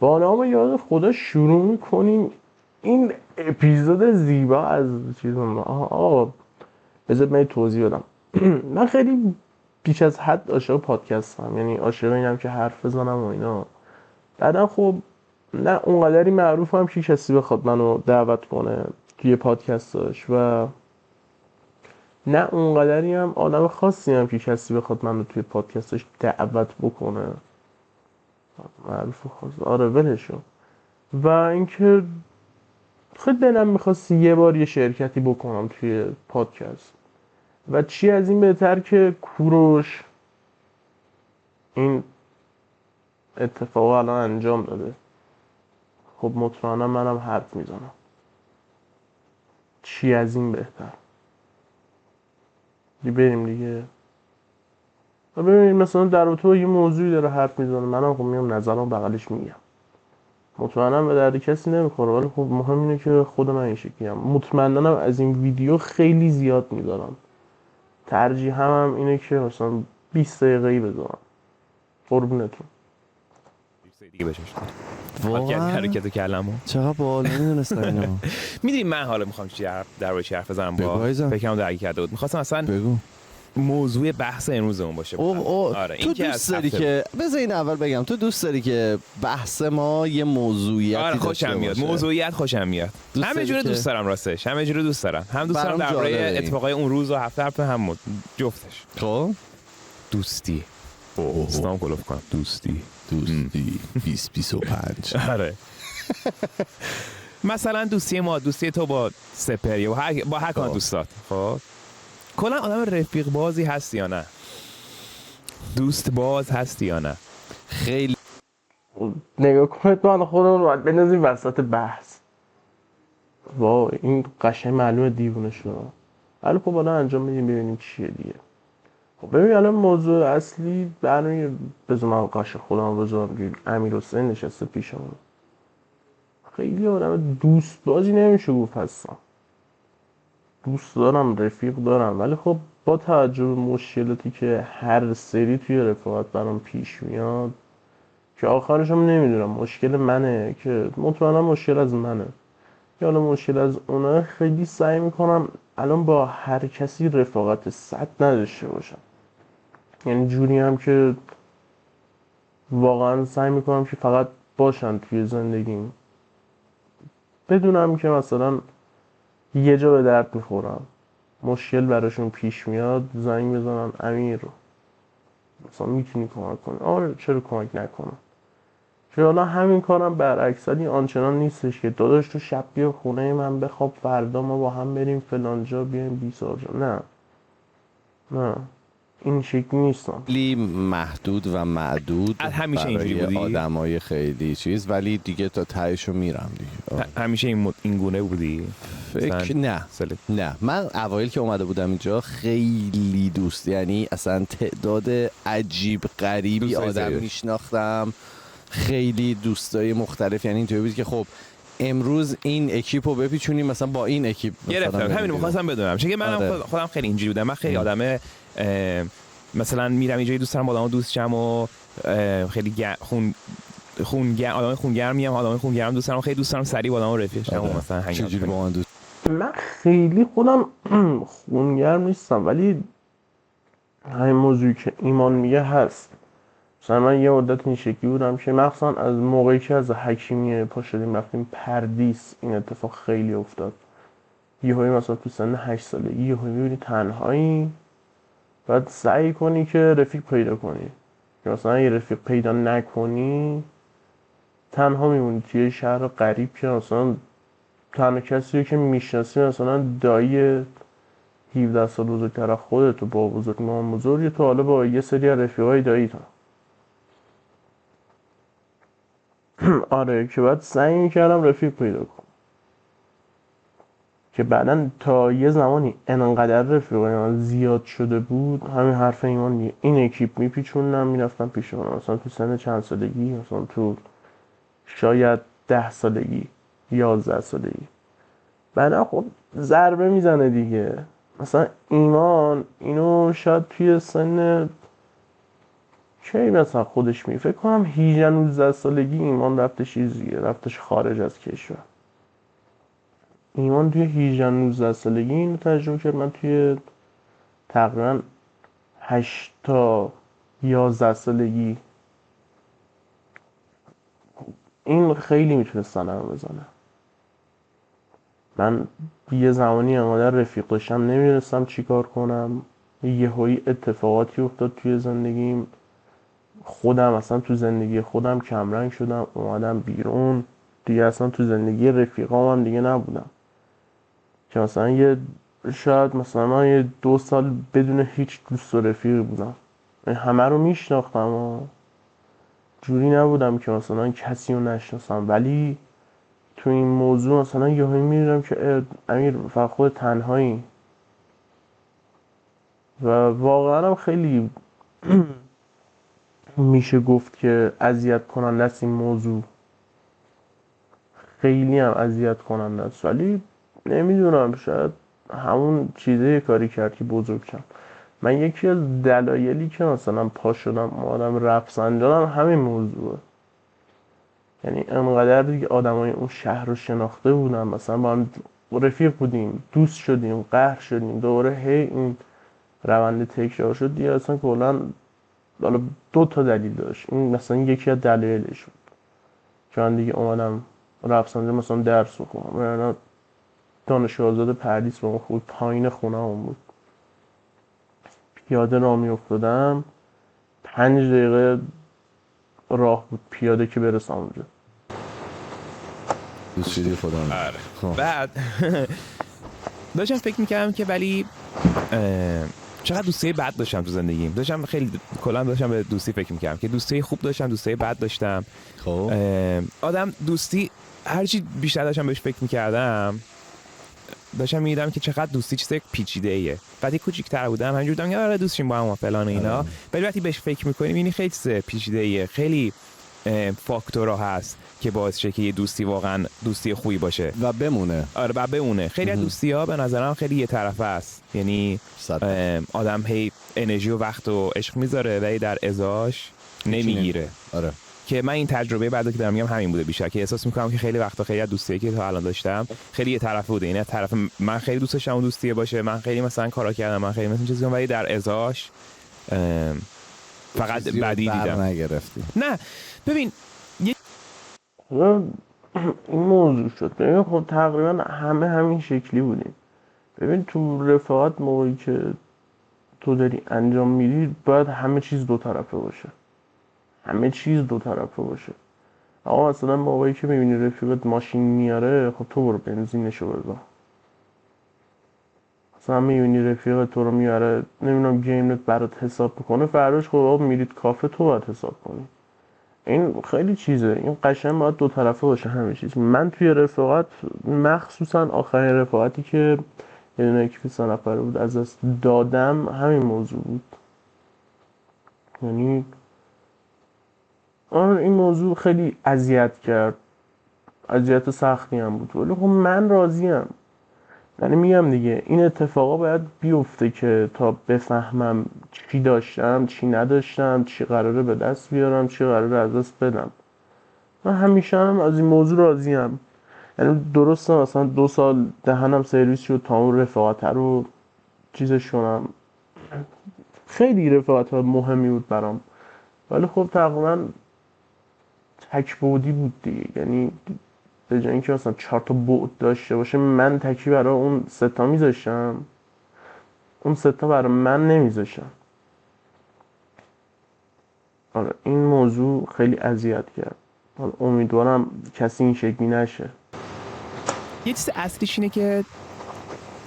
با نام یاد خدا شروع میکنیم این اپیزود زیبا از چیزم. آقا بذار من توضیح بدم. من خیلی بیش از حد عاشق پادکستم، یعنی عاشق اینم که حرف بزنم و اینا. بعدم خب نه اونقدری معروفم که کسی بخواد منو دعوت کنه توی پادکستاش، و نه اونقدری هم آدم خاصی هم که کسی بخواد منو توی پادکستاش دعوت بکنه. معروف و خاص، آره ولشون. و اینکه خیلی دلم میخواست یه بار یه شرکتی بکنم توی پادکست، و چی از این بهتر که کوروش این اتفاق الان انجام داده. خب مطمئنم منم حرف میزنم. چی از این بهتر؟ بریم دیگه. و ببینید مثلا در تو یه موضوعی داره حرف میزنه، منم خب میام نظرم بغلش میگم. مطمئنم به درد کسی نمیخوره، ولی خب مهم اینه که خود من این شکلیم. مطمئنم از این ویدیو خیلی زیاد میذارم. ترجیح هم اینه که مثلا 20 دقیقه‌ای بذارم. قربونتون. دیگه بشش واقعا حرکت کلمو چقدر باحال نمیدونستم اینو. میدونی من حالا میخوام چی در چی حرف بزنم بگو با عزیزم. فکرم درگیر کرده بود. میخواستم اصلا بگو. موضوع بحث امروزمون باشه. آره تو دوست داری که بذار این اول بگم، تو دوست داری که بحث ما یه موضوعیتی آره داشته خوشم میاد، باشه؟ موضوعیت خوشم میاد. همه جوره دوست دارم، راستش همه جوره دوست دارم. هم دوست دارم برام درباره جالبه اتفاقای اون روز و هفته هم جفتش. خب دوستی اسلام گلوف کنم. دوستی 2025 آره. مثلا دوستی ما، دوستی تو با سپری و با هر کان دوستات، خب کلا آدم رفیق بازی هستی یا نه؟ دوست باز هستی یا نه؟ خیلی نگاه کنید من خودمون رو باید بندازیم وسط بحث. وای این قشنگ معلومه دیوونه شده. ولی خب الان انجام میدیم ببینیم چیه دیگه. خب ببین الان موضوع اصلی برای بذار من قش خودم بذارم که امیرحسین نشسته پیشمون. خیلی آدم دوست بازی نمیشه گفت هستم. دوست دارم، رفیق دارم، ولی خب با توجه به مشکلاتی که هر سری توی رفاقت برام پیش میاد که آخرش هم نمیدونم مشکل منه که مطمئنم مشکل از منه یا حالا مشکل از اونه، خیلی سعی میکنم الان با هر کسی رفاقت صد نداشته باشم. یعنی جوری هم که واقعا سعی میکنم که فقط باشن توی زندگیم، بدونم که مثلا یه جا به درد میخورم، مشکل براشون پیش میاد زنگ بزنم امیر مثلا میتونی کمک کنی؟ آره چرا کمک نکنم. که حالا همین کارم برعکس ولی آنچنان نیستش که داداش تو شب بیا خونه من بخواب فردا ما با هم بریم فلان جا بیایم بیسار جا. نه این شکلی نیستم. خیلی محدود و معدود همیشه اینجوری بودی؟ آدمای خیلی چیز، ولی دیگه تا تهشو میرم دیگه. همیشه این گونه بودی؟ فکر نه من اوایل که اومده بودم اینجا خیلی دوست، یعنی اصلا تعداد عجیب غریبی آدم میشناختم، خیلی دوستای مختلف. یعنی اینطوری بود که خب امروز این اکیپو بپیچونیم مثلا با این اکیپ گرفتم. همین می‌خواستم بدونم چون من خودم خیلی اینجوری بودم. من خیلی آدم مثلا میرم اینجا دوست دارم با آدم‌ها دوست شم و خیلی آدم خونگرمیم، آدم خونگرم دوست دارم، خیلی دوست دارم سریع با آدم‌ها رفیق شم و مثلا چجوری با من دوست. من خیلی خودم خونگرم نیستم، ولی همین موضوعی که ایمان میگه هست. مثلا من یه مدت این شکلی بودم که مخصوصا از موقعی که از حکیمیه پا شدیم رفتیم پردیس این اتفاق خیلی افتاد. یهویی مثلا تو سن 8 سالگی یهویی میبینی تنهایی، بعد سعی کنی که رفیق پیدا کنی. مثلا یه رفیق پیدا نکنی تنها میمونی توی شهر غریب که مثلا تنها کسی که میشناسی مثلا دایی 17 سال بزرگتر از خودت و با بزرگ مام بزرگی، تو حالا با یه سری از رفیقای دایی تا آره که بعد سعی میکردم رفیق پیدا کنم که بعدا تا یه زمانی انقدر رفیقای من زیاد شده بود، همین حرف ایمان این اکیپ میپیچوندم میرفتم پیش اونم مثلا تو سن چند سالگی، مثلا تو شاید 10 سالگی 11 سالگی. بعدا خب ضربه میزنه دیگه. مثلا ایمان اینو شاید توی سن کی مثلا خودش می فکر کنم 18 19 سالگی ایمان رفتش چیزیه، رفتش خارج از کشور. ایمان توی 18 19 سالگی اینو تجربه کرد. من توی تقریبا 8 تا 11 سالگی این خیلی میتونه سنم بزنه. من یه زمانی انقدر رفیق داشتم نمیرسم چی کار کنم، یهویی اتفاقاتی افتاد توی زندگیم، خودم اصلا تو زندگی خودم کمرنگ شدم، اومدم بیرون دیگه، اصلا تو زندگی رفیقام هم دیگه نبودم. که مثلا شاید مثلا من 2 سال بدون هیچ دوست و رفیقی بودم، همه رو میشناختم و جوری نبودم که مثلا کسی رو نشناسم، ولی تو این موضوع مثلا یهویی می‌دیدم که امیر فقط خود تنهایی. و واقعا هم خیلی میشه گفت که اذیت کننده است این موضوع، خیلی هم اذیت کننده است، ولی نمیدونم شاید همون چیزه کاری کرد که بزرگ شدم. من یکی از دلایلی که مثلا پا شدم اومدم رقص انجامم همین موضوعه. یعنی انقدر دیگه آدمای اون شهر رو شناخته بودم، مثلا با هم رفیق بودیم، دوست شدیم، قهر شدیم، دوباره هی این روند تکرار شد دیگه. اصلا کلا حالا 2 تا دلیل داشت، این مثلا یکی از دلایلش بود که من دیگه اومدم رفسنجان مثلا درس بخونم. یعنی دانشگاه آزاد پردیس به اون خوب پایین خونه هم بود، پیاده راه میافتادم 5 دقیقه راه بود پیاده که برسم اونجا. دوست شدی خودم. آره. بعد داشتم فکر میکردم که ولی چقدر دوستی بد داشتم تو زندگیم. داشتم خیلی کلا داشتم به دوستی فکر میکردم که دوستی خوب داشتم، دوستی بد داشتم. خب آدم دوستی هرچی بیشتر داشتم بهش فکر میکردم داشتم میدیدم که چقدر دوستی چیز پیچیده ایه. وقتی کوچیک‌تر بودم همینجوری بودم که آره دوستیم با هم و فلان و اینا، ولی وقتی بهش فکر میکنیم میبینی خیلی چیز پیچیده ایه، خیلی فاکتورها هست که باعث شه که یه دوستی واقعا دوستی خوبی باشه و بمونه. آره و بمونه. خیلی از دوستی‌ها به نظرم خیلی یه طرفه است، یعنی آدم هی انرژی و وقت و عشق میذاره ولی در ازاش نمیگیره. آره که من این تجربه بعدی که دارم میگم همین بوده بیشتر، که احساس میکنم که خیلی وقتا خیلی از دوستایی که تا الان داشتم خیلی یه طرفه بوده. یعنی طرف من خیلی دوست داشتم اون دوستیه باشه، من خیلی مثلا کارا کردم، من خیلی مثلا چیزی، ولی در ازاش فقط بدی دیدم. نگرفتی. نه ببین این موضوع شد. ببین خب تقریبا همه همین شکلی بودیم. ببین تو رفاقت موقعی که تو داری انجام میدی باید همه چیز 2 طرفه باشه، همه چیز 2 طرفه باشه. آقا مثلا موقعی که میبینی رفیقت ماشین میاره، خب تو برو بنزینشو بذار. مثلا میبینی رفیقت تو رو میاره نمیدونم گیمت برات حساب میکنه، فرداش خب آقا میرید کافه تو باید حساب کنی. این خیلی چیزه، این قشنگ باید 2 طرفه باشه همه چیز. من توی رفاقت مخصوصا آخرین رفاقتی که یه دونه اکیپ 3 نفره بود از دست دادم همین موضوع بود. یعنی این موضوع خیلی اذیت کرد، اذیت سختی هم بود، ولی خب من راضیم. یعنی میگم دیگه این اتفاقا باید بیفته که تا بفهمم چی داشتم چی نداشتم، چی قراره به دست بیارم چی قراره از دست بدم. من همیشه هم از این موضوع راضیم. یعنی درسته مثلا 2 سال دهنم سرویس شد تا اون رفاقت رو چیزش کنم، خیلی رفاقت مهمی بود برام، ولی خب تقریبا تک‌بعدی بود دیگه. یعنی به جای اینکه مثلا 4 تا بعد داشته باشه من تکی برای اون 3 تا میذاشتم، اون 3 تا برای من نمیذاشتم. آره این موضوع خیلی اذیت کرد. امیدوارم کسی این شکلی نشه. یه چیز اصلیش اینه که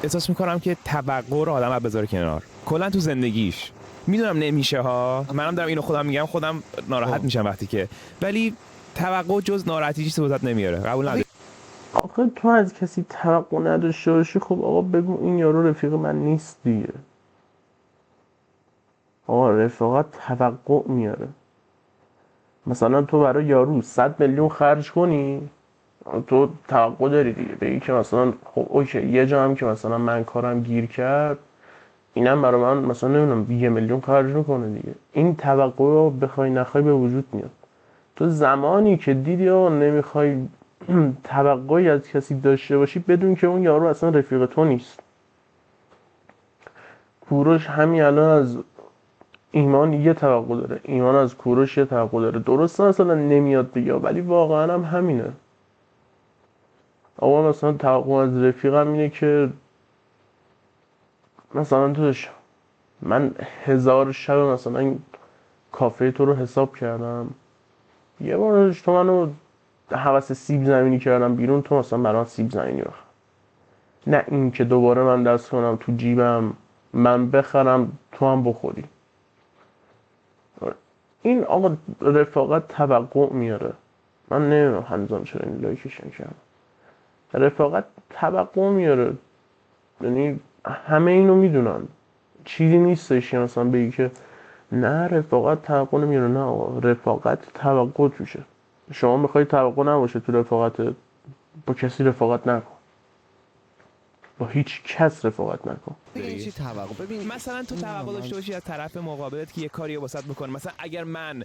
احساس میکنم که توقع رو آدم باید بذاره کنار کلا تو زندگیش. میدونم نمیشه ها، منم دارم اینو خودم میگم، خودم ناراحت میشم وقتی که، ولی توقع جز ناراحتی چیزی واسط نمیاره. قبول نداری؟ آخه تو از کسی توقع نداشته باشی، خب آقا بگو این یارو رفیق من نیست دیگه. آقا رفاقت توقع میاره. مثلا تو برای یارو 100 میلیون خرج کنی، تو توقع داری دیگه بگی که مثلا خب اوکی یه جا هم که مثلا من کارم گیر کرد اینم برای من مثلا نمیدونم 1,000,000 خرج میکنه دیگه. این توقع رو بخوای نخوای به وجود میاد. تو زمانی که دیدی آقا نمیخوای توقعی از کسی داشته باشی، بدون که اون یارو اصلا رفیق تو نیست. کوروش همین الان از ایمان یه توقع داره، ایمان از کوروش یه توقع داره. درسته مثلا نمیاد دیگه، ولی واقعا هم همینه. آقا مثلا توقع از رفیقم اینه که مثلا توش من 1000 شب مثلا این کافه تو رو حساب کردم، یه بارش تو منو حوث سیب زمینی کردم بیرون، تو مثلا برام سیب زمینی بخر. نه این که دوباره من دست کنم تو جیبم من بخرم تو هم بخوری. این آقا رفاقت توقع میاره. من نمیدونم هنوزم چرا این لایکش نکردم. رفاقت توقع میاره، یعنی همه اینو میدونن. چیزی نیستش که مثلا بگی که نه رفاقت توقع نمیاره. نه آقا، رفاقت توقع توشه. شما میخوای توقع نباشه تو رفاقت، با کسی رفاقت نکن، با هیچ کس رفاقت نکن. ببین چی توقع، ببین مثلا تو توقع داشته باشی از طرف مقابلت که یه کاری واسط میکنه. مثلا اگر من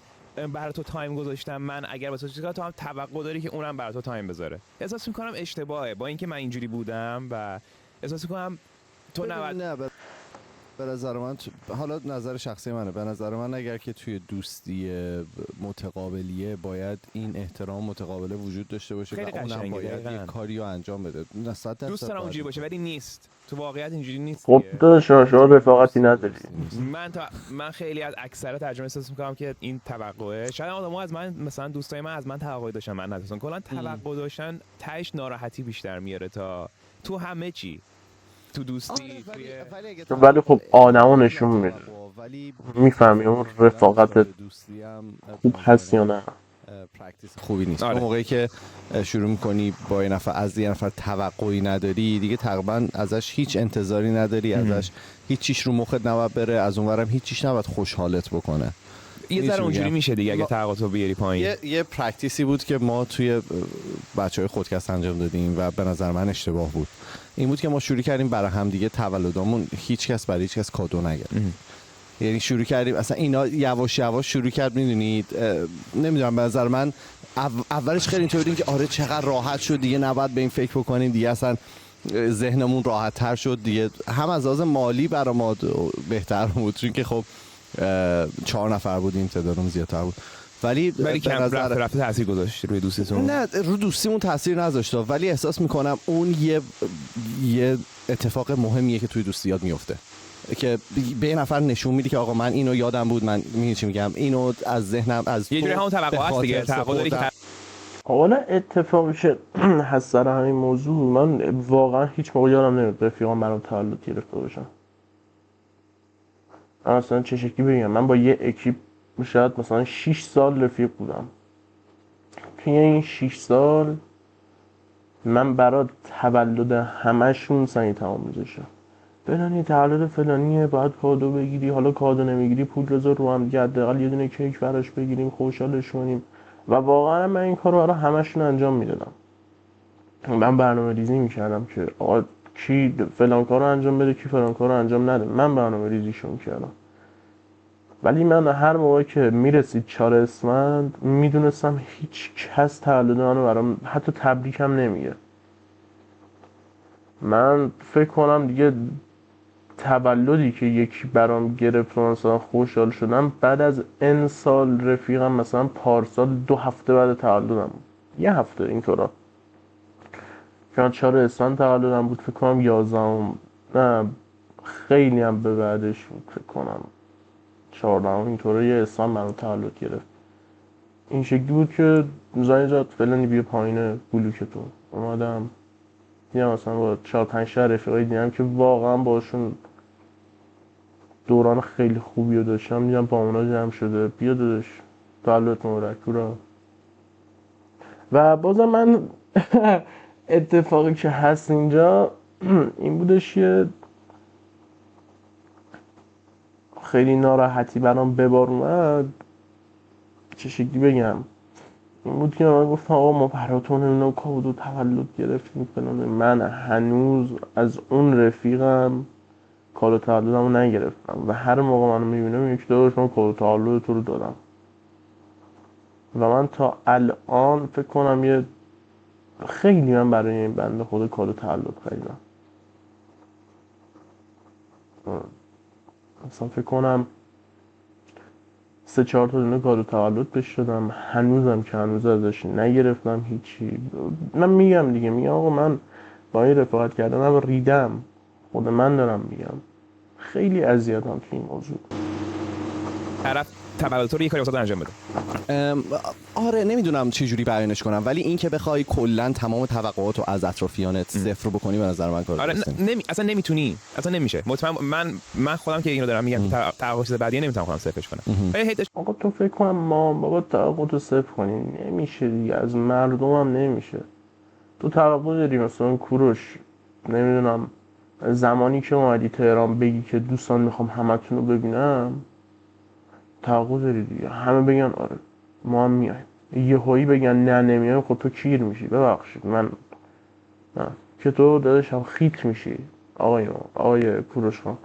برای تو تایم گذاشتم، من اگر واسه چیزا تو هم توقع داری که اونم برای تو تایم بذاره. احساس میکنم اشتباهه با اینکه من اینجوری بودم و احساس میکنم تو نه به نظر من حالا نظر شخصی منه، به نظر من اگر که توی دوستی متقابلیه باید این احترام متقابله وجود داشته باشه و اونم باید یه کاری رو انجام بده. دوست دارم اونجوری باشه ولی نیست. تو واقعیت اینجوری نیست. خب داداش شما رفاقتی نداری. من خیلی از اکثر ترجمه احساس میکنم که این توقعه، شاید آدم‌ها از من مثلا دوستای من از من توقع داشتن، من نداشتم. کلا توقع داشتن تهش ناراحتی بیشتر میاره تا تو همه چی. تو دوستی ولی خب آدمو نشون میده، میفهمی اون رفاقت خوب هست یا نه. پرکتیس خوبی نیست. اون موقعی که شروع میکنی با یه نفر از یه نفر توقعی نداری دیگه، تقریبا ازش هیچ انتظاری نداری، ازش هیچ چیش رو مخت نباید بره، از اونورم هیچ چیش نباید خوشحالت بکنه. یه ذره اونجوری میشه دیگه اگه توقعاتو بیاری پایین. یه پرکتیسی بود که ما توی بچهای خودکست انجام دادیم و به نظر من اشتباه بود. این بود که ما شروع کردیم برای هم دیگه تولدامون هیچ کس برای هیچ کس کادو نگرفت. یعنی شروع کردیم اصلا اینا یواش یواش شروع کرد، میدونید نمیدونم به نظر من اولش خیلی اینطوری بودیم که آره چقدر راحت شد دیگه، نباید به این فکر بکنیم دیگه، اصلا ذهنمون راحت تر شد دیگه، هم از لحاظ مالی برای ما بهتر بود چون که خب 4 نفر بودیم، تعدادمون زیادتر بود، ولی کم رفته تاثیر گذاشت روی دوستیتون. نه رو دوستیمون تاثیر نذاشت، ولی احساس میکنم اون یه اتفاق مهمیه که توی دوستیات میفته که به یه نفر نشون میدی که آقا من اینو یادم بود، من چی میگم اینو از ذهنم از یه جوری همون توقعات دیگه، توقع داری که حالا اتفاقی که هست سر همین موضوع، من واقعا هیچ موقع یادم نمیاد رفیقام برام تولد گرفته باشن. اصلا چه شکلی بگم، من با یه اکیپ شاید مثلا 6 سال رفیق بودم. توی این 6 سال من برای تولد همشون سعی تمام میذاشتم. فلانی تولد فلانیه باید کادو بگیری، حالا کادو نمیگیری پول بذار رو هم دیگه، حداقل یه دونه کیک براش بگیریم خوشحالش کنیم. و واقعا من این کارو برای همشون انجام میدادم. من برنامه ریزی میکردم که آقا کی فلان کارو انجام بده، کی فلان کارو انجام نده. من برنامه ریزیشون کردم. ولی من هر موقع که میرسید 4 اسفند میدونستم هیچ کس تولد منو برام حتی تبریک هم نمیگه. من فکر کنم دیگه تولدی که یکی برام گرفت و مثلا خوشحال شدم بعد از این سال رفیقم مثلا پارسال 2 هفته بعد تولدم، 1 هفته اینطورا، که 4 اسفند تولدم بود فکر کنم 11 نه خیلی هم به بعدش فکر کنم 14 اینطوره یه اسفند منو تولد گرفت. این شکلی بود که زنگ زد فلانی بیا پایین بلوکتون. اومدم دیدم مثلا با 4-5 رفیقای دیدم که واقعا باشون دوران خیلی خوبی رو داشتم، دیدم با اونا جمع شده، بیا داداش تولد مبارک را. و بازم من اتفاقی که هست اینجا این بودش که خیلی ناراحتی برام به بار اومد. چه شکلی بگم، این بود که من گفتم آقا ما براتون اینو کادو تولد گرفتیم فلان. من هنوز از اون رفیقم کادو تولدمو نگرفتم و هر موقع منو میبینه میگه که داداش من کادو تولد تو رو دادم و من تا الان فکر کنم خیلی من برای این بنده خدا کادو تولد خریدم. مثلا فکر کنم 3-4 تا دونه کادو تولد بهش دادم، هنوزم که هنوز ازش نگرفتم هیچی. من میگم دیگه، میگم آقا من با این رفاقت کردنم ریدم، خود من دارم میگم خیلی اذیتم تو این موضوع. طرف تولد رو یه کاری واسه انجام بده. آره نمیدونم چه جوری بیانش کنم، ولی این که بخوای کلا تمام توقعات رو از اطرافیانت صفر بکنی به نظر من کار آره اصلا نمیتونی، اصلا نمیشه. مطمئن من خودم که اینو دارم میگم توقع چیز بعدی نمیتونم خودم صفرش کنم. آقا تو فکر کنم ما بابا توقعاتو صفر کنی نمیشه دیگه، از مردم هم نمیشه. تو توقع داری مثلا کوروش نمیدونم زمانی که اومدی تهران بگی که دوستان میخوام همتون رو ببینم، توقع داری دیگه همه بگن آره ما هم میایم، یهویی بگن نه نمیایم، خب تو کیر میشی. ببخشید من نه که تو داداش هم خیت میشی آقای کوروش خان.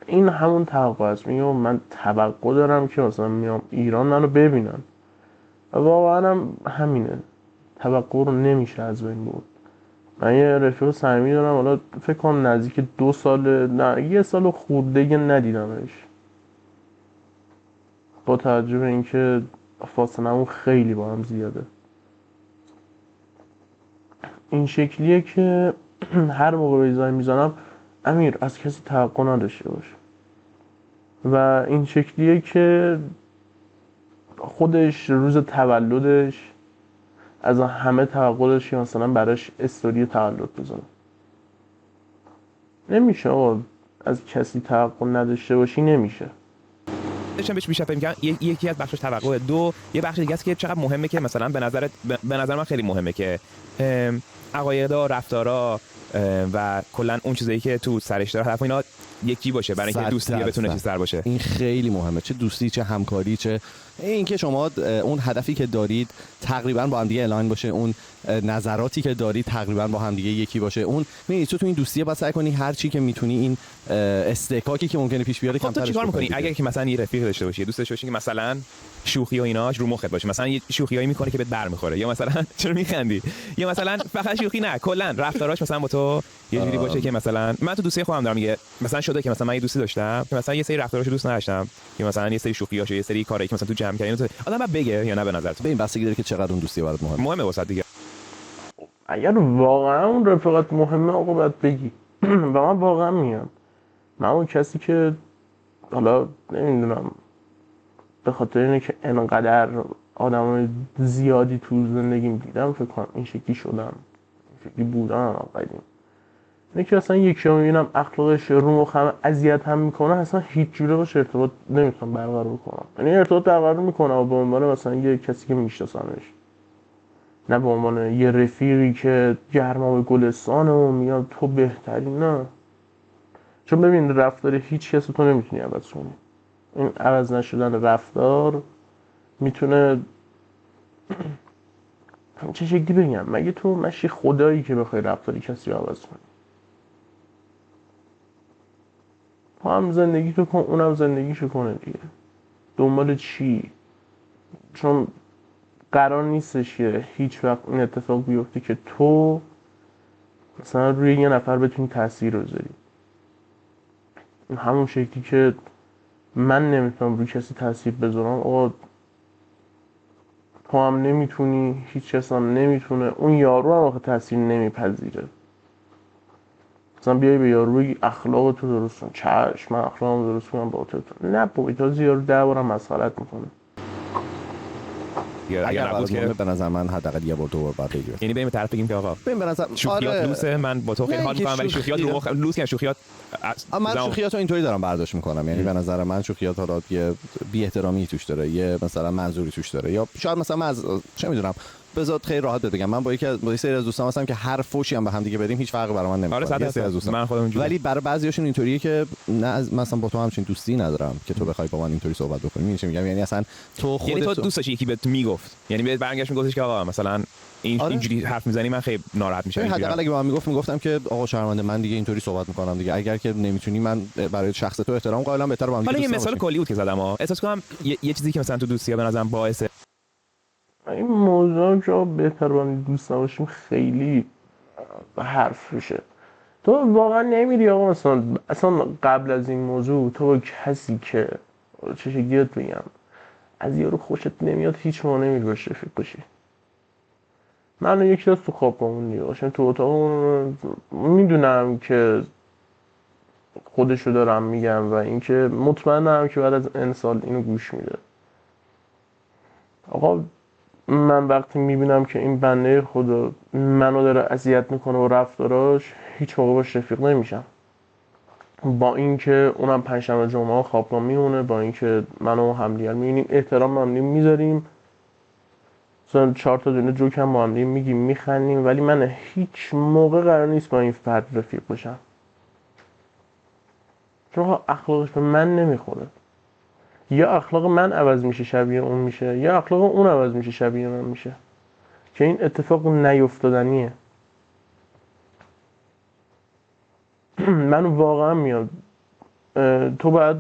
این همون توقع است. میگم من توقع دارم که مثلا میام ایران منو ببینن و واقعا هم همینه، توقع رو نمیشه از بین برد. من یه رفیق صمیمی دارم، حالا فکر کنم نزدیک 2 سال نه 1 سال خورده ندیدمش، با توجه به اینکه فاصله‌مون خیلی با هم زیاده. این شکلیه که هر موقع به زنگ میزنم امیر از کسی توقع نداشته باش و این شکلیه که خودش روز تولدش از همه توقع داشت که مثلا براش استوری تولد بزنه. نمیشه آقا از کسی توقع نداشته باشی، نمیشه. داشتم بهش بیشتر فکر می‌کردم یکی از بخشش توقعه، دو یه بخش دیگه است که چقدر مهمه که مثلا به نظر من خیلی مهمه که عقایدا، رفتارا و کلا اون چیزایی که تو سرش داره طرف اینا یکی باشه برای اینکه دوستی بتونه چیزتر باشه. این خیلی مهمه، چه دوستی چه همکاری، چه اینکه شما اون هدفی که دارید تقریبا با هم دیگه الاین باشه، اون نظراتی که دارید تقریبا با هم دیگه یکی باشه. اون می‌بینی تو این دوستیه باید سعی کنی هر چی که میتونی این استحکاکی که ممکنه پیش بیاد کمترش کنی. چیکار می‌کنی اگه که مثلا یه رفیق داشته باشی، دوست داشته باشی که مثلا شوخی و ایناش رو مخت باشه، مثلا یه شوخیایی میکنه که بهت برمیخوره، یا مثلا چرا میخندی، یا مثلا فقط شوخی نه کلا رفتاراش مثلا با تو یه جوری باشه که مثلا من تو دوستی خودم دارم میگه مثلا شده که مثلا من یه دوستی داشتم که مثلا یه سری رفتاراشو دوست نداشتم، که مثلا یه سری شوخیاشو، یه سری کارایی که مثلا تو جمع کردین آدم بعد بگه یا نه. به نظر تو ببین بستگی داره که چقدر اون دوستی برات مهمه واسه دیگه. اگر واقعا اون رفاقت مهمه آقا باید بگی و من واقعا میگم من اون کسی که حالا نمیدونم به خاطر اینه که انقدر آدمای زیادی تو زندگیم دیدم فکر کنم این شکلی شدم، این شکلی بودم قدیم. اینه که اصلا یکی رو میبینم اخلاقش رو مخم اذیت هم میکنه، اصلا هیچ جوره باشه ارتباط نمیتونم برقرار بکنم. یعنی ارتباط برقرار میکنم به عنوان مثلا یه کسی که میشناسمش، نه به عنوان یه رفیقی که گرما به گلستانه و میاد تو بهتری، نه. چون ببین رفتار هیچ کسی تو نمیتونی عوض کنی. این عوض نشدن رفتار میتونه چه شکلی بگم، مگه تو مشی خدایی که بخوای رفتاری کسی رو عوض کنی؟ تو هم زندگی تو کن اونم زندگیشو کنه دیگه، دنبال چی؟ چون قرار نیستش که هیچ وقت این اتفاق بیفته که تو مثلا روی یه نفر بتونی تاثیر بذاری. همون شکلی که من نمیتونم روی کسی تاثیر بذارم، آقا تو هم نمیتونی، هیچ کس هم نمیتونه. اون یارو هم آخه تاثیر نمیپذیره. مثلا بیای به یارو بگی اخلاق تو درست کن، چشم من اخلاقم درست کنم با تو، نه بابا تا یارو 10 بارم مسخره‌ت میکنه. اگر نبود که به نظر من حداقل یه بار دو بار بعد بگیره. یعنی بریم طرف بگیم که آقا ببین به نظر شوخیات لوسه، من با تو خیلی حال می‌کنم ولی شوخیات لوس که شوخیات من شوخیاتو اینطوری دارم برداشت میکنم. یعنی به نظر من شوخیات حالا یه بی احترامی توش داره، یه مثلا منظوری توش داره، یا شاید مثلا من از چه میدونم بذار خیلی راحت بگم من با یه سری از دوستام هستم که هر فوشی هم به هم دیگه بدیم هیچ فرقی برای من نمیکنه. یه سری از دوستام من خودم اینجوری، ولی برای بعضیاشون اینطوریه که نه مثلا با تو همچین دوستی ندارم که تو بخوای با من اینطوری صحبت بکنی. میگم یعنی اصلا تو خودت یعنی تو دوست داشتی یکی بهت میگفت، یعنی بهت برگشت میگفتش که آقا مثلا اینجوری حرف میزنی من خیلی ناراحت میشم. حداقل اگه من میگفتم که آقا شرمنده من دیگه اینطوری صحبت میکنم دیگه، اگر که نمیتونی من برای شخص تو احترام قائلم، بهتره با هم حالا یه مثال کلی بود که زدم احساس کنم یه چیزی که مثلا تو دوستی به نظرم باعث این موضوع که بهتر با هم دوست نباشیم خیلی حرف میشه. تو واقعا نمیری آقا اصلا قبل از این موضوع تو با کسی که چه شکلیت بگم از یارو خوشت نمیاد هیچ موقع نمیری باشه رفیق باشی. من یکی از تو خوابگاهمون دیگه باشم تو اتاق میدونم که خودشو دارم میگم و اینکه مطمئنم که بعد از این سال اینو گوش میده. آقا من وقتی میبینم که این بنده خدا منو داره اذیت میکنه و رفتاراش هیچ موقع باش رفیق نمیشم. با اینکه اونم پنجشنبه جمعه خوابگاه میمونه، با اینکه منو همدیگر میبینیم احترام هم میذاریم، مثلا 4 تا دونه جوک هم با هم میگیم میخندیم، ولی من هیچ موقع قرار نیست با این فرد رفیق باشم چون اخلاقش به من نمیخوره. یا اخلاق من عوض میشه شبیه اون میشه، یا اخلاق اون عوض میشه شبیه من میشه که این اتفاق نیفتادنیه. من واقعا میاد تو باید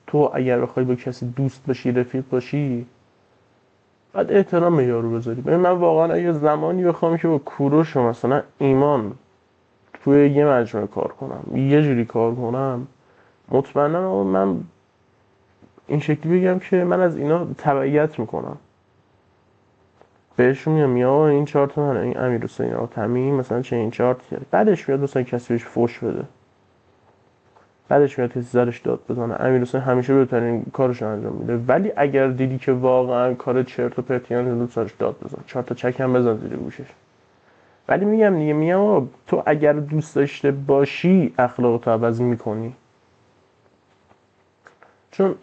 تو اگر بخوای با کسی دوست باشی رفیق باشی باید احترام به یارو بذاری. ببین من واقعا اگه زمانی بخوام که با کوروش و مثلا ایمان توی یه مجموعه کار کنم یه جوری کار کنم مطمئنا من این شکلی بگم که من از اینا تبعیت میکنم، بهشون میگم یا این 4 تا من این امیرحسین آتمی مثلا چه این 4 تا بعدش میاد مثلا کسی بهش فوش بده، بعدش میاد کسی زرش داد بزنه. امیرحسین همیشه بهترین کارش انجام میده، ولی اگر دیدی که واقعا کار چرت و پرتی انجام سرش داد بزن، 4 تا چک هم بزن زیر گوشش. ولی میگم تو اگر دوست داشته باشی اخلاقتو عوض میکنی، چون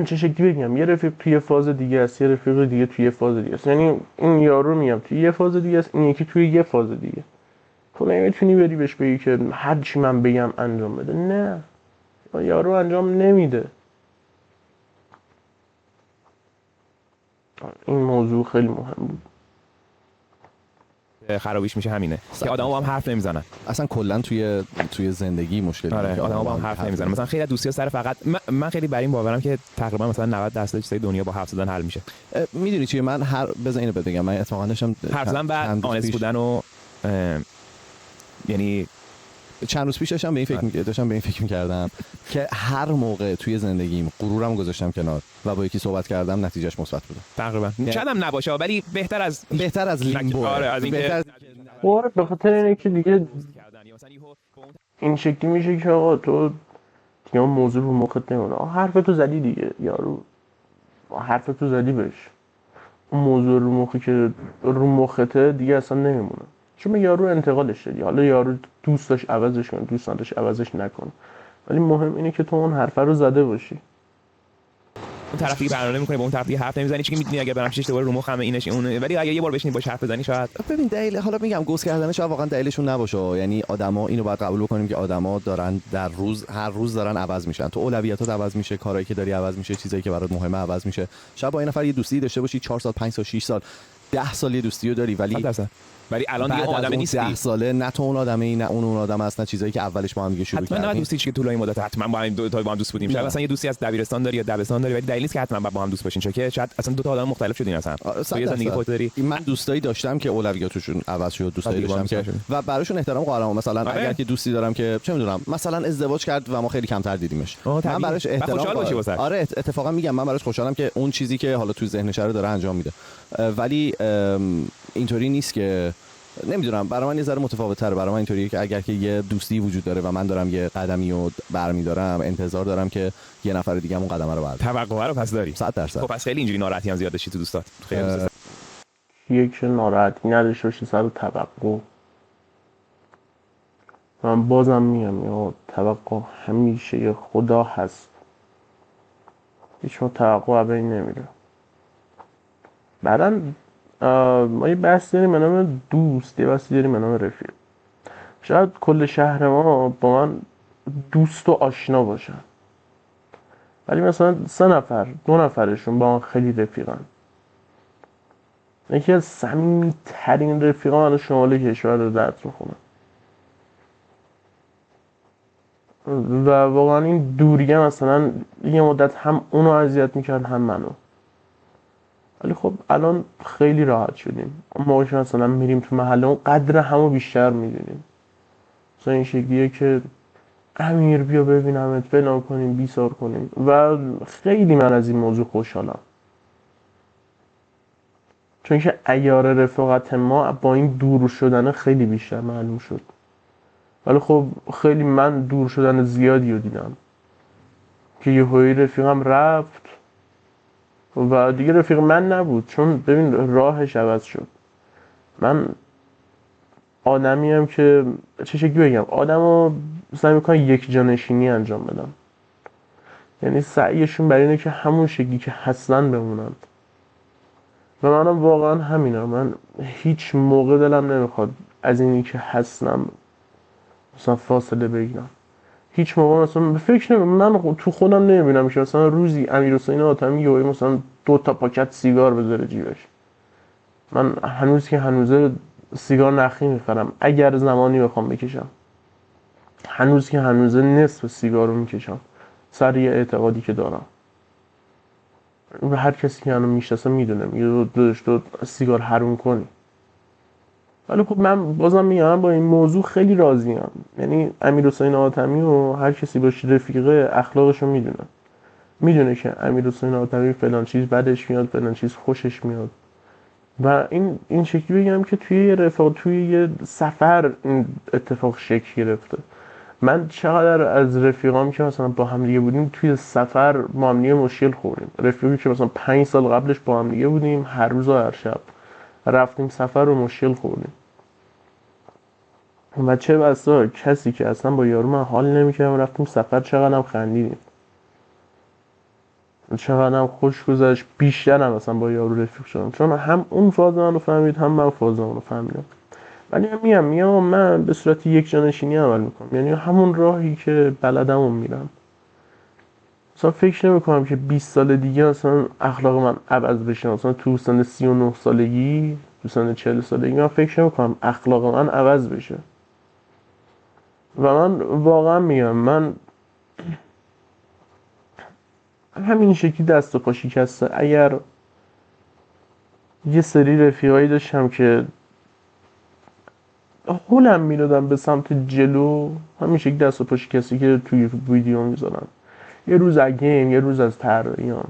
چه شکلی بگم یه رفیق توی فاز دیگه است، یه رفیق دیگه توی فاز دیگه است. یعنی این یارو میگم توی یه فاز دیگه است، این یکی توی یه فاز دیگه. تو نمیتونی بری بهش بگی که هر چی من بگم انجام بده، نه یارو انجام نمیده. این موضوع خیلی مهم بود. خرابیش میشه همینه که آدما با هم حرف نمیزنن. اصلا کلا توی زندگی مشکلی آره آدما با هم حرف نمیزنن. مثلا خیلی از دوستی‌ها سر فقط من خیلی بر این باورم که تقریبا مثلا 90% چیزای دنیا با حرف زدن حل میشه. میدونی چیه من بزن اینو بگم، من اتفاقا داشتم حرف زدن بعد آنست بودن و یعنی چند روز پیش داشتم به این فکر می‌کردم که هر موقع توی زندگیم غرورم گذاشتم کنار و با یکی صحبت کردم نتیجهش مثبت بوده. تقریبا شاید هم نباشه ولی بهتر از لیمبو. آره از بهتر به خاطر اینه که دیگه این شکلی میشه که آقا تو دیگه اون موضوع رو مخت نمونه. حرفتو زدی دیگه، یارو حرفتو زدی بهش، اون موضوع رو مخی که رو مخته دیگه اصلا نمیمونه، چون یارو انتقالش دادی. حالا یارو دوست داشت عوضش کن، دوست نداشت عوضش نکن، ولی مهم اینه که تو اون حرفه رو زده باشی. اون طرف دیگه برنامه می‌کنه با اون طرف دیگه حرف نمیزنی، چون میدونی اگه برام پیش دوباره رو مخم اینش اون، ولی اگه یه بار بشینی باش حرف بزنی شاید ببین دلیل، حالا میگم گوز کردنش واقعا دلیلشون نباشه، یعنی آدما اینو باید قبول کنیم که آدما دارن در هر روز دارن عوض میشن، تو اولویتات عوض میشه، کارهایی که داری عوض میشه، چیزایی که برات مهمه عوض میشه. شاید با این نفر یه دوستی داشته باشی 4 سال 5 سال 6 سال 10 سال یه دوستی رو داری، ولی الان دیگه اون آدم نیستی. 10 ساله نه تو اون آدمی نه اون آدم است، نه چیزایی که اولش با هم دیگه شروع کردیم. حتما نه دوستی که طولانی مدت حتما با هم دو تا با هم دوست بودیم. شاید مثلا یه دوستی از دبیرستان داری یا دبستان داری، ولی دلیل نیست که حتما با هم دوست باشین، چون که شاید اصلا دو تا آدم مختلف شدین اصلا. تو یه زندگی خودت داری. من دوستایی داشتم که اولویاتشون عوض شد، دوستایی داشتم که و براشون احترام قائلم. مثلا اگر که دوستی دارم که چه میدونم مثلا ازدواج کرد و ما خیلی کمتر دیدیمش، من براش احترام قائلم. آره اتفاقا میگم من براش خوشحالم که اون چیزی که حالا تو ذهنش رو داره انجام میده، ولی اینطوری نیست که نمیدونم، برای من یه ذره متفاوت تره. برای من اینطوریه که اگر که یه دوستی وجود داره و من دارم یه قدمی رو برمی‌دارم، انتظار دارم که یه نفر دیگه اون قدم رو برداره. توقع رو پس داری 100%. خب پس خیلی اینجوری ناراحتی هم زیاد داشتی تو دوستات؟ خیلی یک ناراحتی نداشته باشی سر توقع. من بازم میگم یا توقع همیشه یه خدا هست، هیچ وقت توقع از بین نمیره. بعداً ما یه بحث داریم به نام دوست، یه بحث داریم به نام رفیق. شاید کل شهر ما با من دوست و آشنا باشن، ولی مثلا 3 نفر 2 نفرشون با من خیلی رفیقن. یکی از صمیمی‌ترین رفیقان من شمال کشور رو درس میخونم و واقعا این دوریه مثلا یه مدت هم اونو اذیت میکرد هم منو. ولی خب الان خیلی راحت شدیم. اون موقع که مثلا میریم تو محله اون قدر همو بیشتر میدونیم. مثلا این شکلیه که امیر بیا ببینمت فلان کنیم بیسار کنیم و خیلی من از این موضوع خوشحالم، چون که عیار رفاقت ما با این دور شدن خیلی بیشتر معلوم شد. ولی خب خیلی من دور شدن زیادی رو دیدم که یهویی رفیقم رفت و دیگه رفیق من نبود، چون ببین راهش عوض شد. من آدمیم که چه شکلی بگم، آدمو سعی میکنن یک جانشینی انجام بدم، یعنی سعیشون بر اینه که همون شکلی که هستن بمونن و منم واقعا همینم. من هیچ موقع دلم نمیخواد از اینی که هستم مثلا فاصله بگیرم. هیچ موقع مثلا فکر من تو خودم نمیبینم که مثلا روزی امیرحسین آتمی یهویی مثلا 2 تا پاکت سیگار بذاره جیبش. من هنوز که هنوزه سیگار نخی میخرم اگر زمانی بخوام بکشم. هنوز که هنوزه نصف سیگار رو میکشم سر یه اعتقادی که دارم و هر کسی که منو میشناسه میدونه، میگه تو سیگار حروم کنی. ولی خب من بازم میگم با این موضوع خیلی راضیم. یعنی امیرحسین آتمی و هر کسی باشه رفیقه اخلاقشو میدونه که امیرحسین آتمی فلان چیز بدش میاد فلان چیز خوشش میاد و این شکلی بگم که توی یه رفاق توی یه سفر این اتفاق شکل گرفته. من چقدر از رفیقام که مثلا با هم دیگه بودیم توی سفر با هم دیگه مشکل خوردیم. رفیقی که مثلا 5 سال قبلش با هم دیگه بودیم، هر روز و هر شب رفتیم سفر و مشکل خوردیم و چه بسا کسی که اصلا با یارو من حال نمیکردم رفتیم سفر چقدر هم خندیدیم، چقدر هم خوش گذشت. بیشتر هم مثلا با یارو رفیق شدم چون هم اون فاز منو فهمید هم من فاز منو فهمیدم. ولی میگم من به صورت یک جانشینی عمل میکنم، یعنی همون راهی که بلدم میرم. مثلا فکر نمیکنم که 20 سال دیگه مثلا اخلاق من عوض بشه. مثلا تو سن 39 سالگی تو سن 40 سالگی من فکر نمیکنم اخلاق من عوض بشه و من واقعا میگم من همین شکلی دست و پا شکسته. اگر یه سری رفیقایی داشتم که هولم میدادم به سمت جلو، همین شکلی دست و پا شکسته که توی ویدیو میذارن، یه روز از گیم یه روز از طراحیام.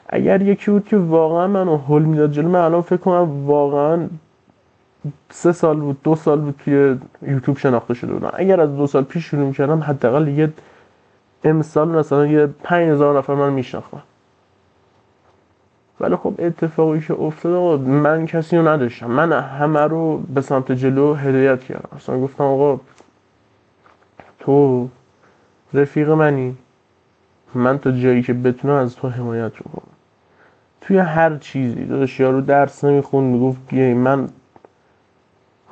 اگر یکی بود که واقعا منو هول میداد جلو، من الان فکر کنم واقعا 3 سال بود 2 سال بود توی یوتیوب شناخته شده بودم. اگر از 2 سال پیش شروع میکردم حداقل یه امسال مثلا یه 5000 نفر من میشناختم. ولی خب اتفاقی که افتاد من کسی رو نداشتم، من همه رو به سمت جلو هدایت کردم. اصلا گفتم آقا تو رفیق منی، من تا جایی که بتونم از تو حمایت میکنم توی هر چیزی. داداش یارو درس نمیخون میگفت بیای من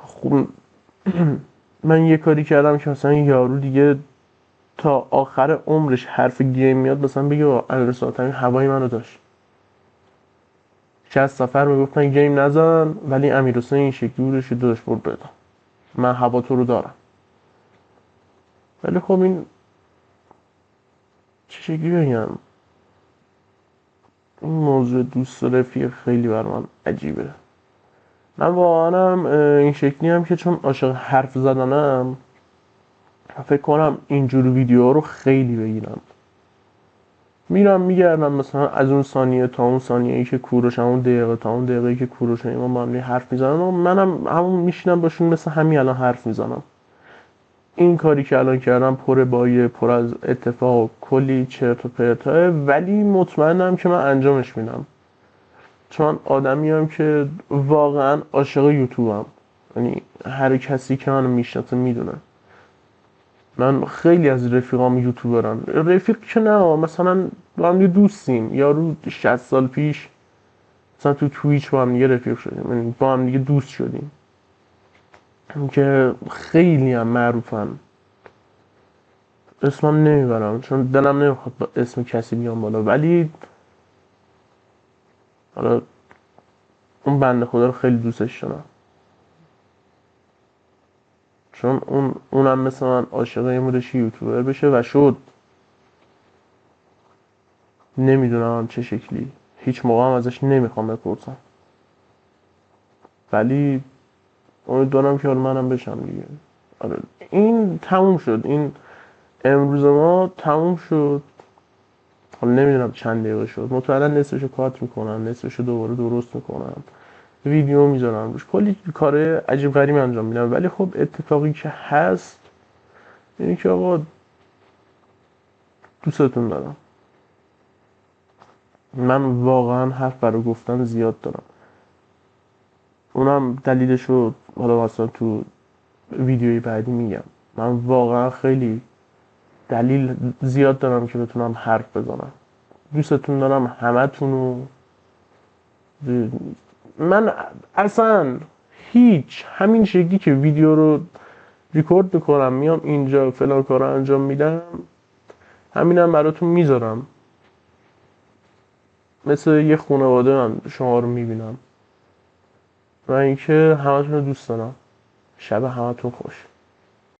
خب من یه کاری کردم که مثلا یارو دیگه تا آخر عمرش حرف گیم میاد مثلا بگه امیرحسین آتمی هوای منو داشت. که از سفر میگفتن گیم نزن ولی امیرحسین این شکلی بودش که داداش برد بدم من هوا تو رو دارم. ولی خب این چه شکلی بگم، این موضوع دوست و رفیق خیلی بر من عجیبه. من واقعا هم این شکلی هم که چون عاشق حرف زدنم فکر کنم اینجور ویدیوها رو خیلی بگیرم. میرم میگردم مثلا از اون ثانیه تا اون ثانیه‌ای که کوروش، همون دقیقه تا اون دقیقه‌ای که کوروش ما با هم حرف میزنن و منم همون میشینم باشون مثل همین الان حرف میزنم. این کاری که الان کردم پر بایه، پر از اتفاق و کلی چرت و پرتاه، ولی مطمئنم که من انجامش میدم چون آدمیم که واقعا عاشق یوتیوبم. یعنی هر کسی که منو میشناسه میدونه من خیلی از رفیقام یوتیوبرن. رفیق که نه، مثلا با هم دوستیم، یارو 60 سال پیش مثلا تو تویچ با هم دیگه رفیق شدیم، یعنی با هم دیگه دوست شدیم که خیلی هم معروفن. اسمم نمیبرم چون دلم نمیخواد با اسم کسی بیام بالا، ولی حالا اون بنده خدا رو خیلی دوستش دارم، چون اونم مثل من عاشق این بودش یوتیوبر بشه و شد. نمیدونم چه شکلی، هیچ موقع هم ازش نمیخوام بپرسم، ولی امیدوارم که منم بشم دیگه. آره این تموم شد، این امروز ما تموم شد. حالا نمیدونم چند دقیقه شد، مطمئنا نصفشو کات میکنم، نصفشو دوباره درست میکنم، ویدیو میذارم روش، کلی کار عجیب غریبی انجام میدم. ولی خب اتفاقی که هست اینه که آقا دوستتون دارم. من واقعا حرف برای گفتن زیاد دارم، اونم دلیلشو حالا مثلا تو ویدیوی بعدی میگم. من واقعا خیلی دلیل زیاد دارم که بتونم حرف بزنم. دوستتون دارم همتونو. من اصلا هیچ همین شکلی که ویدیو رو ریکورد میکنم میام اینجا فلان کار رو انجام میدم، همینم براتون میذارم. مثل یه خانواده من شما رو میبینم و اینکه همتون رو دوست دارم. شب همتون خوش.